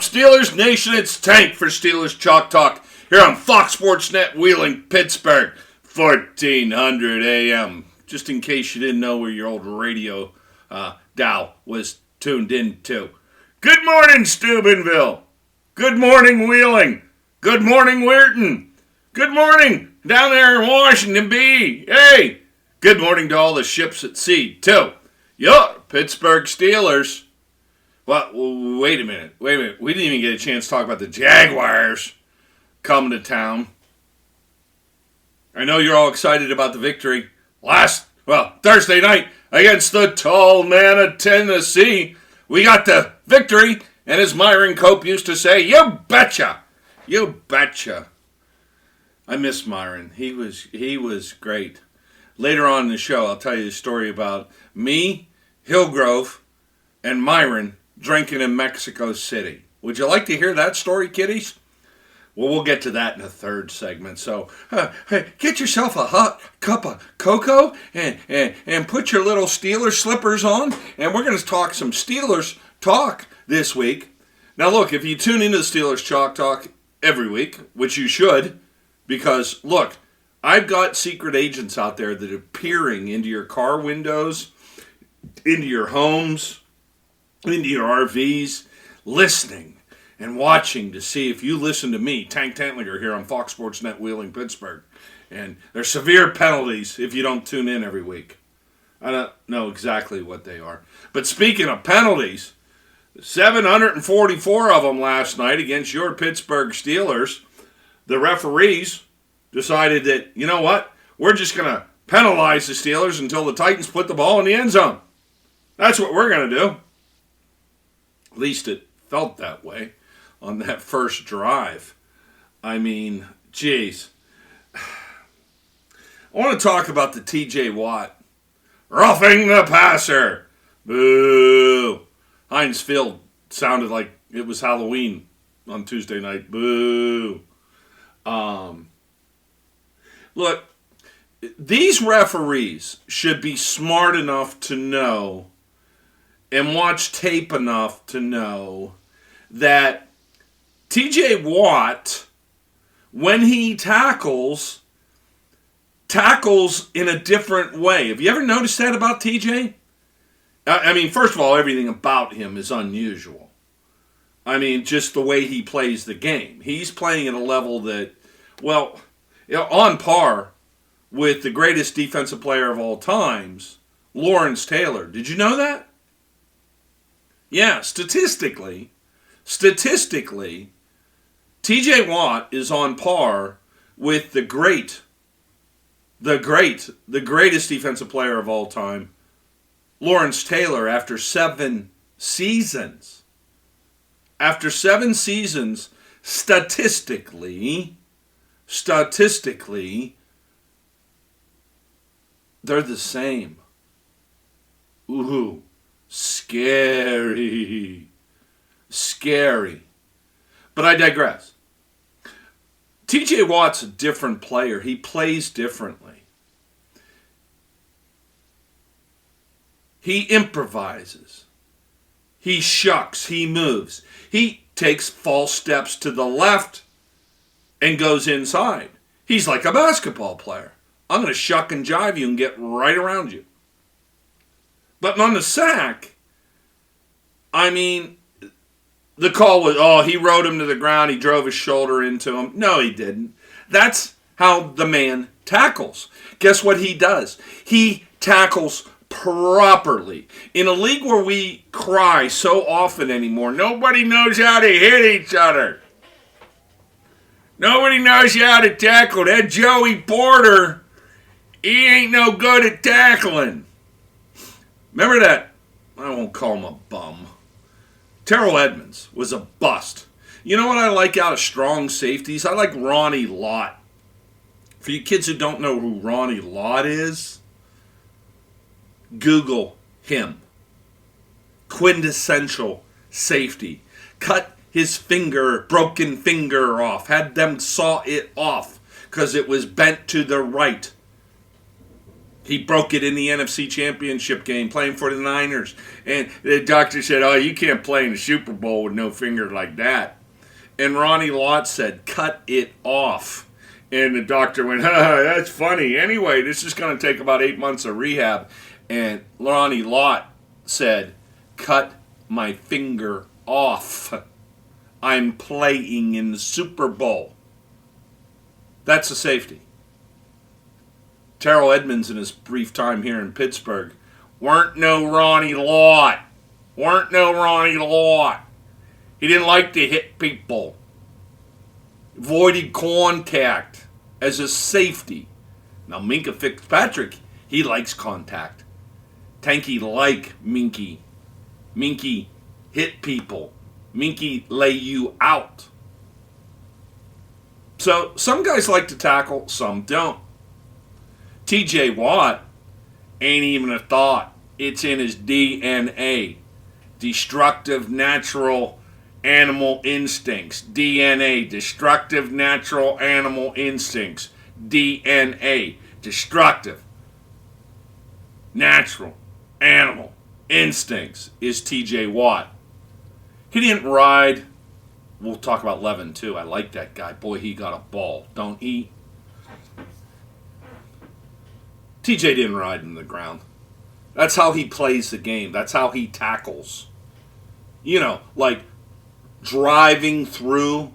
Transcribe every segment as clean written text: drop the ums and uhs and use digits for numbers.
Steelers Nation? It's Tank for Steelers Chalk Talk here on Fox Sports Net Wheeling, Pittsburgh, 1400 AM. Just in case you didn't know where your old radio dial was tuned into. Good morning, Steubenville. Good morning, Wheeling. Good morning, Weirton. Good morning down there in Washington, B. Hey, good morning to all the ships at sea, too. Your Pittsburgh Steelers. Well, wait a minute. We didn't even get a chance to talk about the Jaguars coming to town. I know you're all excited about the victory Thursday night against the tall man of Tennessee. We got the victory, and as Myron Cope used to say, you betcha. You betcha. I miss Myron. He was great. Later on in the show, I'll tell you a story about me, Hillgrove, and Myron drinking in Mexico City. Would you like to hear that story, kiddies? Well, we'll get to that in the third segment. So get yourself a hot cup of cocoa and put your little Steelers slippers on, and we're going to talk some Steelers talk this week. Now, look, if you tune into the Steelers Chalk Talk every week, which you should, because, look, I've got secret agents out there that are peering into your car windows, into your homes, into your RVs, listening and watching to see if you listen to me, Tank Tantlinger, here on Fox Sports Net Wheeling, Pittsburgh. And there's severe penalties if you don't tune in every week. I don't know exactly what they are. But speaking of penalties, 744 of them last night against your Pittsburgh Steelers. The referees decided that, you know what, we're just going to penalize the Steelers until the Titans put the ball in the end zone. That's what we're going to do. At least it felt that way on that first drive. I mean, geez. I want to talk about the TJ Watt. Roughing the passer. Boo. Heinz Field sounded like it was Halloween on Tuesday night. Boo. Look, these referees should be smart enough to know and watch tape enough to know that TJ Watt, when he tackles in a different way. Have you ever noticed that about TJ? I mean, first of all, everything about him is unusual. I mean, just the way he plays the game. He's playing at a level that, well, on par with the greatest defensive player of all times, Lawrence Taylor. Did you know that? Yeah, statistically, TJ Watt is on par with the greatest defensive player of all time, Lawrence Taylor, after 7 seasons. After 7 seasons, statistically, they're the same. Ooh, scary. But I digress. TJ Watt's a different player. He plays differently. He improvises. He shucks. He moves. He takes false steps to the left and goes inside. He's like a basketball player. I'm going to shuck and jive you and get right around you. But on the sack, I mean, the call was, he rode him to the ground, he drove his shoulder into him. No, he didn't. That's how the man tackles. Guess what he does? He tackles properly. In a league where we cry so often anymore, nobody knows how to hit each other. Nobody knows how to tackle. That Joey Porter, he ain't no good at tackling. Remember that? I won't call him a bum. Terrell Edmonds was a bust. You know what I like out of strong safeties? I like Ronnie Lott. For you kids who don't know who Ronnie Lott is, Google him. Quintessential safety. Cut his broken finger off. Had them saw it off because it was bent to the right. He broke it in the NFC Championship game playing for the Niners. And the doctor said, oh, you can't play in the Super Bowl with no finger like that. And Ronnie Lott said, cut it off. And the doctor went, that's funny. Anyway, this is going to take about 8 months of rehab. And Ronnie Lott said, cut my finger off. I'm playing in the Super Bowl. That's a safety. Terrell Edmonds, in his brief time here in Pittsburgh, weren't no Ronnie Lott. He didn't like to hit people. Avoided contact as a safety. Now, Minka Fitzpatrick, he likes contact. Tanky like Minky. Minky hit people. Minky lay you out. So, some guys like to tackle, some don't. TJ Watt ain't even a thought. It's in his DNA. Destructive, natural animal instincts. DNA. Destructive, natural animal instincts. DNA. Destructive, natural animal instincts is TJ Watt. He didn't ride. We'll talk about Levin, too. I like that guy. Boy, he got a ball, don't he? TJ didn't ride in the ground. That's how he plays the game. That's how he tackles. You know, like driving through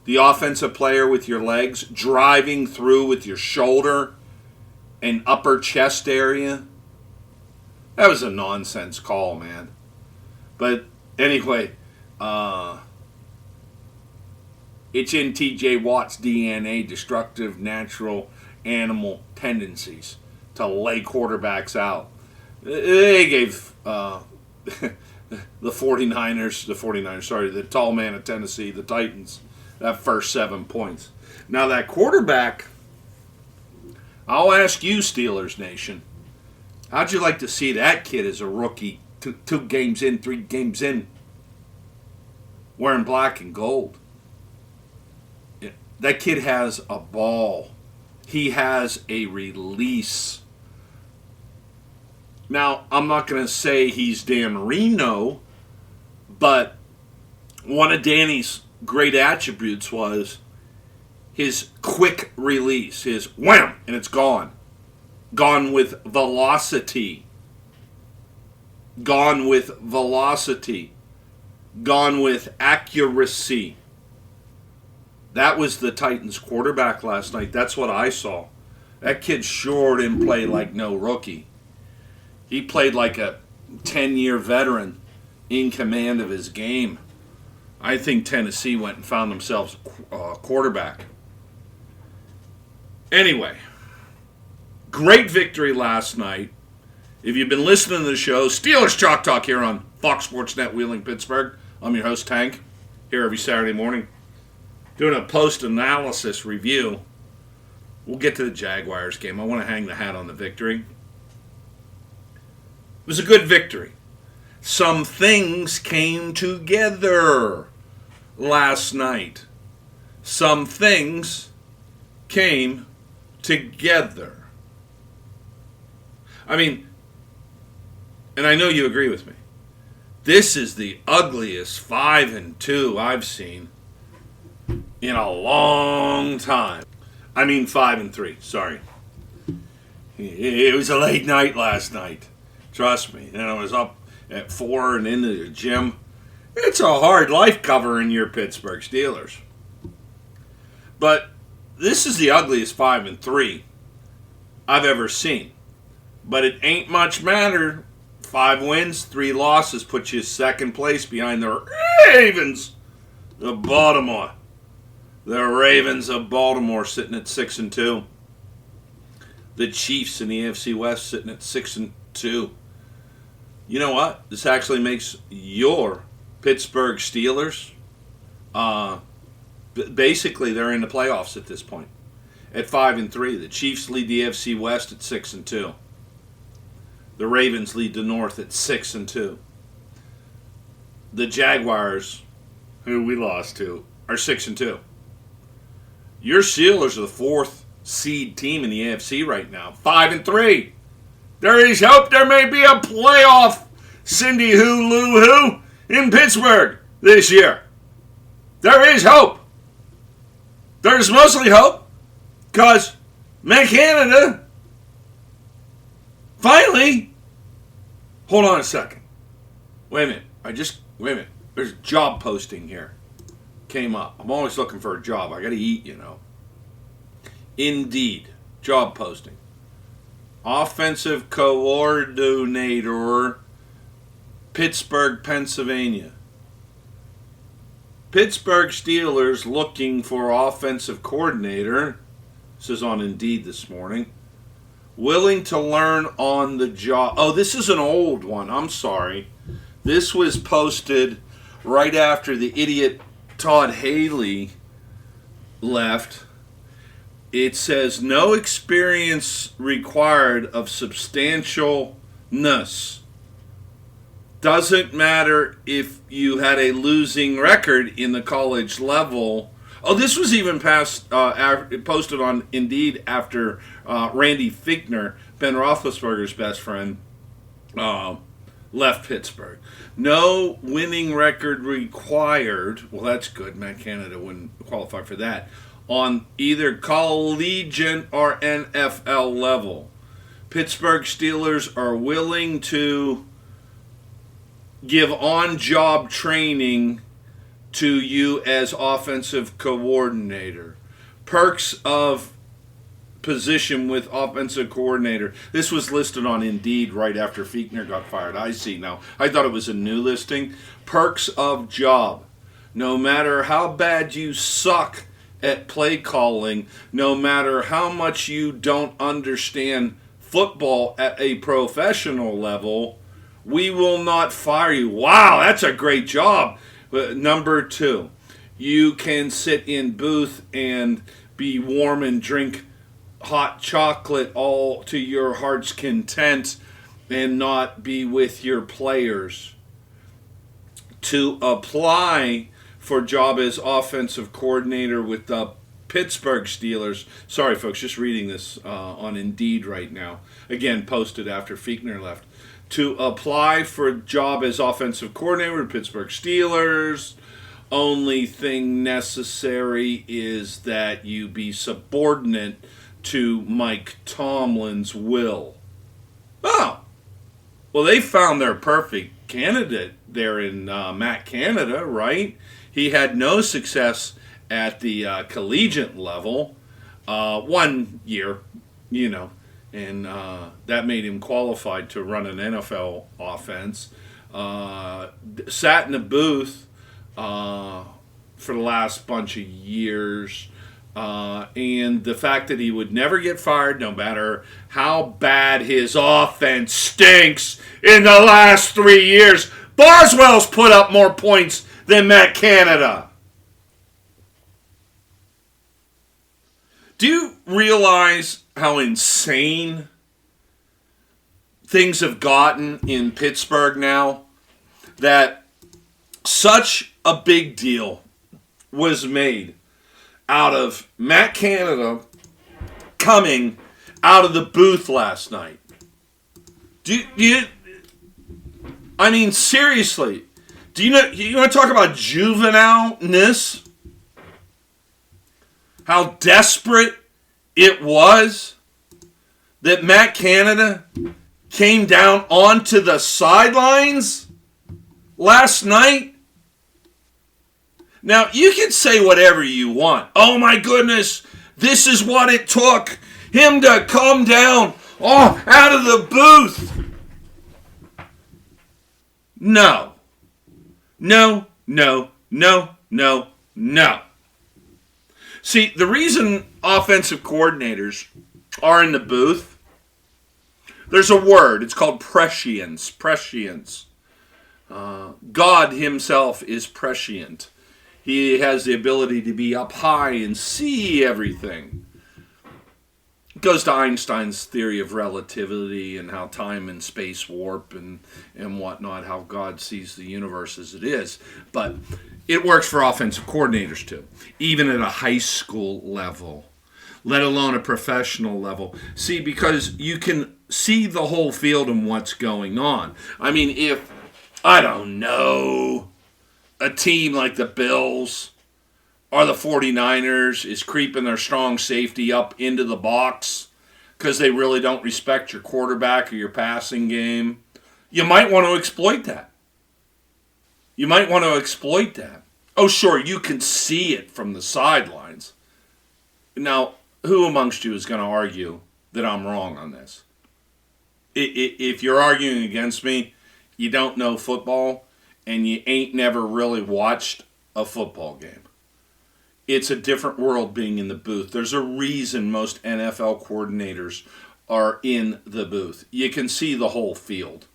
the offensive player with your legs, driving through with your shoulder and upper chest area. That was a nonsense call, man. But anyway, it's in TJ Watt's DNA, destructive, natural animal tendencies to lay quarterbacks out. They gave the tall man of Tennessee, the Titans, that first 7 points. Now that quarterback, I'll ask you, Steelers Nation, how'd you like to see that kid as a rookie, two games in, 3 games in, wearing black and gold? Yeah, that kid has a ball. He has a release. Now, I'm not going to say he's Dan Marino, but one of Danny's great attributes was his quick release, his wham, and it's gone. Gone with velocity. Gone with velocity. Gone with accuracy. That was the Titans quarterback last night. That's what I saw. That kid sure didn't play like no rookie. He played like a 10-year veteran in command of his game. I think Tennessee went and found themselves a quarterback. Anyway, great victory last night. If you've been listening to the show, Steelers Chalk Talk here on Fox Sports Net Wheeling, Pittsburgh. I'm your host, Tank, here every Saturday morning, doing a post-analysis review. We'll get to the Jaguars game. I want to hang the hat on the victory. It was a good victory. Some things came together last night. Some things came together. I mean, and I know you agree with me, this is the ugliest 5-2 I've seen in a long time. I mean 5-3, sorry. It was a late night last night. Trust me. And I was up at 4 and into the gym. It's a hard life covering your Pittsburgh Steelers. But this is the ugliest 5-3 I've ever seen. But it ain't much matter. 5 wins, 3 losses put you second place behind the Ravens of Baltimore. The Ravens of Baltimore sitting at 6-2. The Chiefs in the AFC West sitting at 6-2. You know what? This actually makes your Pittsburgh Steelers, basically they're in the playoffs at this point. At 5-3, the Chiefs lead the AFC West at 6-2. The Ravens lead the North at 6-2. The Jaguars, who we lost to, are 6-2. Your Steelers are the 4th seed team in the AFC right now. 5-3. There is hope there may be a playoff Cindy Who Lou Who in Pittsburgh this year. There is hope. There's mostly hope because Matt Canada finally, hold on a second. Wait a minute. Wait a minute. There's a job posting here. Came up. I'm always looking for a job. I got to eat, you know. Indeed. Job posting. Offensive coordinator, Pittsburgh, Pennsylvania. Pittsburgh Steelers looking for offensive coordinator. This is on Indeed this morning. Willing to learn on the job. Oh, this is an old one. I'm sorry. This was posted right after the idiot Todd Haley left. It says, no experience required of substantialness. Doesn't matter if you had a losing record in the college level. Oh, this was even posted on Indeed after Randy Fichtner, Ben Roethlisberger's best friend, left Pittsburgh. No winning record required. Well, that's good. Matt Canada wouldn't qualify for that. On either collegiate or NFL level. Pittsburgh Steelers are willing to give on-job training to you as offensive coordinator. Perks of position with offensive coordinator. This was listed on Indeed right after Fichtner got fired. I see now. I thought it was a new listing. Perks of job. No matter how bad you suck at play calling, no matter how much you don't understand football at a professional level, we will not fire you. Wow, that's a great job. Number 2, you can sit in booth and be warm and drink hot chocolate all to your heart's content and not be with your players. To apply for job as offensive coordinator with the Pittsburgh Steelers. Sorry, folks, just reading this on Indeed right now. Again, posted after Fichtner left. To apply for a job as offensive coordinator with Pittsburgh Steelers, only thing necessary is that you be subordinate to Mike Tomlin's will. Oh, well, they found their perfect candidate there in Matt Canada, right? He had no success at the collegiate level. 1 year, you know, and that made him qualified to run an NFL offense. Sat in a booth for the last bunch of years. And the fact that he would never get fired, no matter how bad his offense stinks in the last 3 years. Boswell's put up more points than Matt Canada. Do you realize how insane things have gotten in Pittsburgh now? That such a big deal was made out of Matt Canada coming out of the booth last night. I mean, seriously, you want to talk about juvenileness? How desperate it was that Matt Canada came down onto the sidelines last night? Now, you can say whatever you want. Oh my goodness, this is what it took him to come down out of the booth. No. See, the reason offensive coordinators are in the booth, there's a word. It's called prescience. Prescience. God himself is prescient. He has the ability to be up high and see everything. It goes to Einstein's theory of relativity and how time and space warp and whatnot, how God sees the universe as it is. But it works for offensive coordinators too, even at a high school level. let alone a professional level. See, because you can see the whole field and what's going on. I mean, if, I don't know, a team like the Bills or the 49ers is creeping their strong safety up into the box because they really don't respect your quarterback or your passing game, you might want to exploit that. Oh, sure, you can see it from the sidelines. Now, who amongst you is going to argue that I'm wrong on this? If you're arguing against me, you don't know football and you ain't never really watched a football game. It's a different world being in the booth. There's a reason most NFL coordinators are in the booth. You can see the whole field.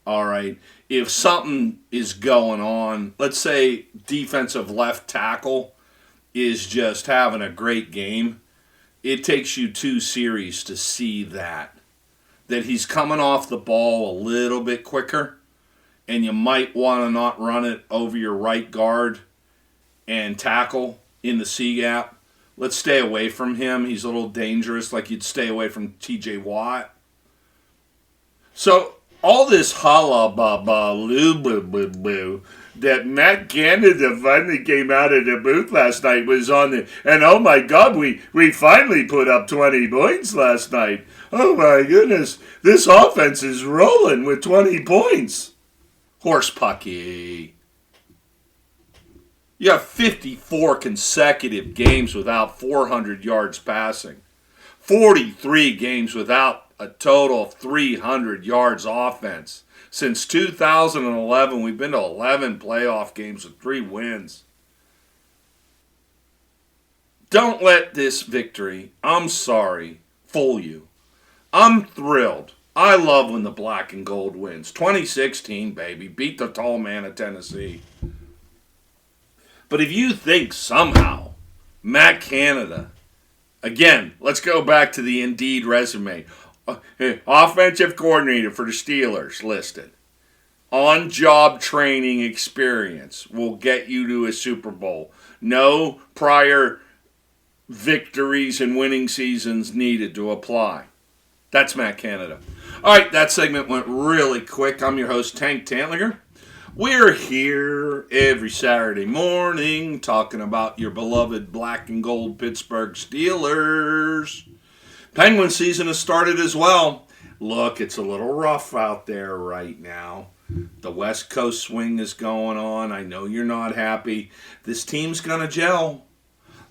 All right. If something is going on, let's say defensive left tackle is just having a great game, it takes you 2 series to see that he's coming off the ball a little bit quicker, and you might want to not run it over your right guard and tackle in the C-gap. Let's stay away from him. He's a little dangerous, like you'd stay away from T.J. Watt. So all this hullabaloo that Matt Canada finally came out of the booth last night was on the, and oh my God, we finally put up 20 points last night. Oh my goodness, this offense is rolling with 20 points. Horse pucky. You have 54 consecutive games without 400 yards passing. 43 games without a total of 300 yards offense. Since 2011, we've been to 11 playoff games with 3 wins. Don't let this victory, I'm sorry, fool you. I'm thrilled. I love when the black and gold wins. 2016, baby. Beat the tall man of Tennessee. But if you think somehow Matt Canada, again, let's go back to the Indeed resume. Offensive coordinator for the Stil'rs listed. On-job training experience will get you to a Super Bowl. No prior victories and winning seasons needed to apply. That's Matt Canada. All right, that segment went really quick. I'm your host, Tank Tantlinger. We're here every Saturday morning talking about your beloved black and gold Pittsburgh Stil'rs. Penguin season has started as well. Look, it's a little rough out there right now. The West Coast swing is going on. I know you're not happy. This team's going to gel.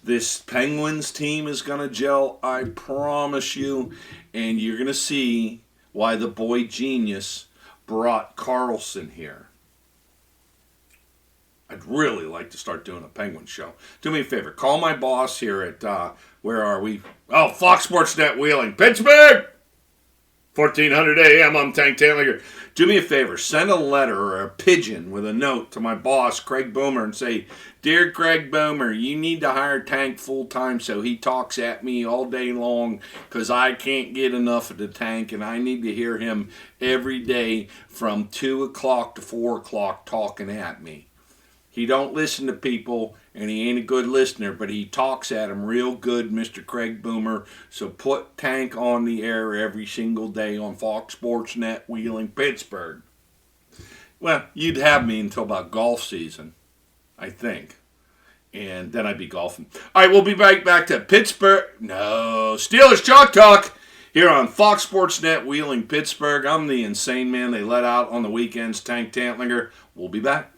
This Penguins team is going to gel, I promise you. And you're going to see why the boy genius brought Carlson here. I'd really like to start doing a Penguin show. Do me a favor. Call my boss here at, where are we? Oh, Fox Sports Net Wheeling. Pittsburgh! 1400 AM, I'm Tank Tantlinger. Do me a favor. Send a letter or a pigeon with a note to my boss, Craig Boomer, and say, Dear Craig Boomer, you need to hire Tank full-time so he talks at me all day long because I can't get enough of the Tank, and I need to hear him every day from 2 o'clock to 4 o'clock talking at me. He don't listen to people, and he ain't a good listener, but he talks at them real good, Mr. Craig Boomer. So put Tank on the air every single day on Fox Sports Net Wheeling Pittsburgh. Well, you'd have me until about golf season, I think. And then I'd be golfing. All right, we'll be back to Pittsburgh. No, Stil'rs Chalk Talk here on Fox Sports Net Wheeling Pittsburgh. I'm the insane man they let out on the weekends, Tank Tantlinger. We'll be back.